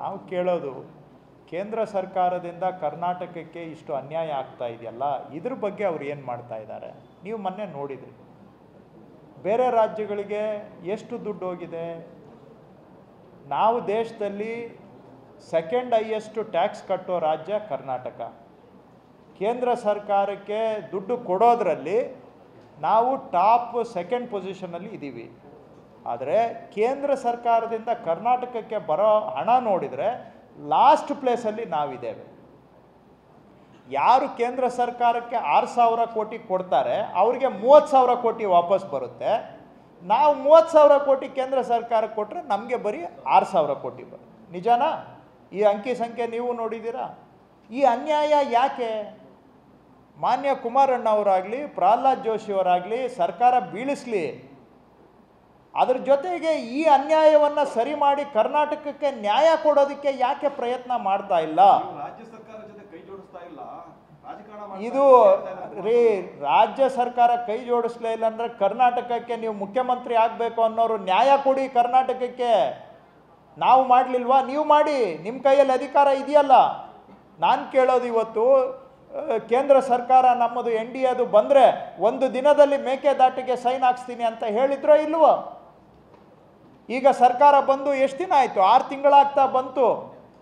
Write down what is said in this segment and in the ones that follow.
ನಾವು ಕೇಳೋದು ಕೇಂದ್ರ ಸರ್ಕಾರದಿಂದ ಕರ್ನಾಟಕಕ್ಕೆ ಇಷ್ಟು ಅನ್ಯಾಯ ಆಗ್ತಾ ಇದೆಯಲ್ಲ, ಇದ್ರ ಬಗ್ಗೆ ಅವ್ರು ಏನು ಮಾಡ್ತಾ ಇದ್ದಾರೆ? ನೀವು ಮೊನ್ನೆ ನೋಡಿದ್ರಿ ಬೇರೆ ರಾಜ್ಯಗಳಿಗೆ ಎಷ್ಟು ದುಡ್ಡು ಹೋಗಿದೆ. ನಾವು ದೇಶದಲ್ಲಿ ಸೆಕೆಂಡ್ ಹೈಯೆಸ್ಟ್ ಟ್ಯಾಕ್ಸ್ ಕಟ್ಟೋ ರಾಜ್ಯ ಕರ್ನಾಟಕ. ಕೇಂದ್ರ ಸರ್ಕಾರಕ್ಕೆ ದುಡ್ಡು ಕೊಡೋದ್ರಲ್ಲಿ ನಾವು ಟಾಪ್ ಸೆಕೆಂಡ್ ಪೊಸಿಷನಲ್ಲಿ ಇದ್ದೀವಿ. ಆದರೆ ಕೇಂದ್ರ ಸರ್ಕಾರದಿಂದ ಕರ್ನಾಟಕಕ್ಕೆ ಬರೋ ಹಣ ನೋಡಿದರೆ ಲಾಸ್ಟ್ ಪ್ಲೇಸಲ್ಲಿ ನಾವಿದ್ದೇವೆ. ಯಾರು ಕೇಂದ್ರ ಸರ್ಕಾರಕ್ಕೆ 6,000 ಕೋಟಿ ಕೊಡ್ತಾರೆ ಅವ್ರಿಗೆ 30,000 ಕೋಟಿ ವಾಪಸ್ ಬರುತ್ತೆ. ನಾವು 30,000 ಕೋಟಿ ಕೇಂದ್ರ ಸರ್ಕಾರಕ್ಕೆ ಕೊಟ್ಟರೆ ನಮಗೆ ಬರೀ 6,000 ಕೋಟಿ ಬರುತ್ತೆ. ನಿಜನಾ? ಈ ಅಂಕಿ ಸಂಖ್ಯೆ ನೀವು ನೋಡಿದ್ದೀರಾ? ಈ ಅನ್ಯಾಯ ಯಾಕೆ? ಮಾನ್ಯ ಕುಮಾರಣ್ಣ ಅವರಾಗಲಿ ಪ್ರಹ್ಲಾದ್ ಜೋಶಿ ಅವರಾಗಲಿ ಸರ್ಕಾರ ಬೀಳಿಸಲಿ, ಅದರ ಜೊತೆಗೆ ಈ ಅನ್ಯಾಯವನ್ನು ಸರಿ ಮಾಡಿ ಕರ್ನಾಟಕಕ್ಕೆ ನ್ಯಾಯ ಕೊಡೋದಕ್ಕೆ ಯಾಕೆ ಪ್ರಯತ್ನ ಮಾಡ್ತಾ ಇಲ್ಲ? ರಾಜ್ಯ ಸರ್ಕಾರ ಜೊತೆ ಕೈ ಜೋಡಿಸ್ತಾ ಇಲ್ಲ, ಇದು ರೀ, ರಾಜ್ಯ ಸರ್ಕಾರ ಕೈ ಜೋಡಿಸ್ಲೇ ಇಲ್ಲ ಅಂದ್ರೆ ಕರ್ನಾಟಕಕ್ಕೆ ನೀವು ಮುಖ್ಯಮಂತ್ರಿ ಆಗಬೇಕು ಅನ್ನೋರು ನ್ಯಾಯ ಕೊಡಿ ಕರ್ನಾಟಕಕ್ಕೆ. ನಾವು ಮಾಡಲಿಲ್ವಾ? ನೀವು ಮಾಡಿ, ನಿಮ್ಮ ಕೈಯಲ್ಲಿ ಅಧಿಕಾರ ಇದೆಯಲ್ಲ. ನಾನು ಕೇಳೋದು ಇವತ್ತು ಕೇಂದ್ರ ಸರ್ಕಾರ ನಮ್ಮದು NDA ಅದು ಬಂದರೆ ಒಂದು ದಿನದಲ್ಲಿ ಮೇಕೆದಾಟಿಗೆ ಸೈನ್ ಹಾಕ್ಸ್ತೀನಿ ಅಂತ ಹೇಳಿದ್ರೋ ಇಲ್ವೋ? ಈಗ ಸರ್ಕಾರ ಬಂದು ಎಷ್ಟು ದಿನ ಆಯಿತು? 6 ತಿಂಗಳಾಗ್ತಾ ಬಂತು.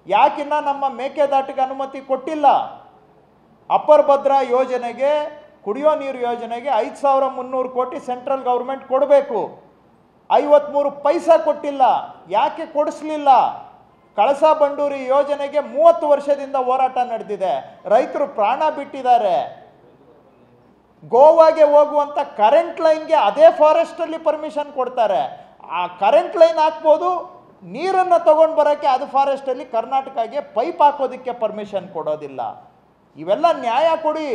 ಯಾಕಿನ್ನ ನಮ್ಮ ಮೇಕೆದಾಟಿಗೆ ಅನುಮತಿ ಕೊಟ್ಟಿಲ್ಲ? ಅಪ್ಪರ್ ಭದ್ರಾ ಯೋಜನೆಗೆ, ಕುಡಿಯೋ ನೀರು ಯೋಜನೆಗೆ 5,300 ಕೋಟಿ ಸೆಂಟ್ರಲ್ ಗೌರ್ಮೆಂಟ್ ಕೊಡಬೇಕು. 53 ಪೈಸಾ ಕೊಟ್ಟಿಲ್ಲ. ಯಾಕೆ ಕೊಡಿಸ್ಲಿಲ್ಲ? ಕಳಸಾ ಬಂಡೂರಿ ಯೋಜನೆಗೆ 30 ವರ್ಷದಿಂದ ಹೋರಾಟ ನಡೆದಿದೆ. ರೈತರು ಪ್ರಾಣ ಬಿಟ್ಟಿದ್ದಾರೆ. ಗೋವಾಗೆ ಹೋಗುವಂಥ ಕರೆಂಟ್ ಲೈನ್ಗೆ ಅದೇ ಫಾರೆಸ್ಟಲ್ಲಿ ಪರ್ಮಿಷನ್ ಕೊಡ್ತಾರೆ. ಆ ಕರೆಂಟ್ ಲೈನ್ ಹಾಕ್ಬೋದು, ನೀರನ್ನು ತಗೊಂಡು ಬರೋಕ್ಕೆ ಅದು ಫಾರೆಸ್ಟಲ್ಲಿ ಕರ್ನಾಟಕಕ್ಕೆ ಪೈಪ್ ಹಾಕೋದಕ್ಕೆ ಪರ್ಮಿಷನ್ ಕೊಡೋದಿಲ್ಲ. ಇವೆಲ್ಲ ನ್ಯಾಯ ಕೊಡಿ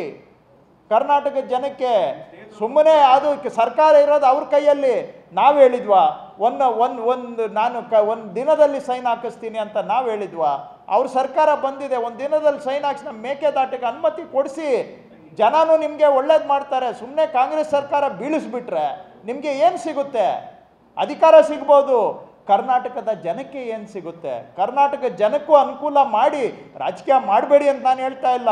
ಕರ್ನಾಟಕದ ಜನಕ್ಕೆ. ಸುಮ್ಮನೆ ಅದು ಸರ್ಕಾರ ಇರೋದು ಅವ್ರ ಕೈಯಲ್ಲಿ. ನಾವು ಹೇಳಿದ್ವಾ ಒಂದು ದಿನದಲ್ಲಿ ಸೈನ್ ಹಾಕಿಸ್ತೀನಿ ಅಂತ ನಾವು ಹೇಳಿದ್ವಾ? ಅವ್ರ ಸರ್ಕಾರ ಬಂದಿದೆ, ಒಂದು ದಿನದಲ್ಲಿ ಸೈನ್ ಹಾಕಿಸಿ ನಮ್ಮ ಮೇಕೆದಾಟಿಗೆ ಅನುಮತಿ ಕೊಡಿಸಿ. ಜನನೂ ನಿಮಗೆ ಒಳ್ಳೇದು ಮಾಡ್ತಾರೆ. ಸುಮ್ಮನೆ ಕಾಂಗ್ರೆಸ್ ಸರ್ಕಾರ ಬೀಳಿಸ್ಬಿಟ್ರೆ ನಿಮಗೆ ಏನು ಸಿಗುತ್ತೆ? ಅಧಿಕಾರ ಸಿಗ್ಬೋದು, ಕರ್ನಾಟಕದ ಜನಕ್ಕೆ ಏನು ಸಿಗುತ್ತೆ? ಕರ್ನಾಟಕ ಜನಕ್ಕೂ ಅನುಕೂಲ ಮಾಡಿ ರಾಜಕೀಯ ಮಾಡಬೇಡಿ ಅಂತ ನಾನು ಹೇಳ್ತಾ ಇಲ್ಲ.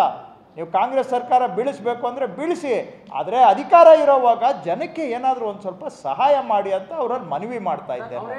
ನೀವು ಕಾಂಗ್ರೆಸ್ ಸರ್ಕಾರ ಬೀಳಿಸ್ಬೇಕು ಅಂದರೆ ಬೀಳಿಸಿ, ಆದರೆ ಅಧಿಕಾರ ಇರೋವಾಗ ಜನಕ್ಕೆ ಏನಾದರೂ ಒಂದು ಸ್ವಲ್ಪ ಸಹಾಯ ಮಾಡಿ ಅಂತ ಅವರಲ್ಲಿ ಮನವಿ ಮಾಡ್ತಾ ಇದ್ದೇನೆ.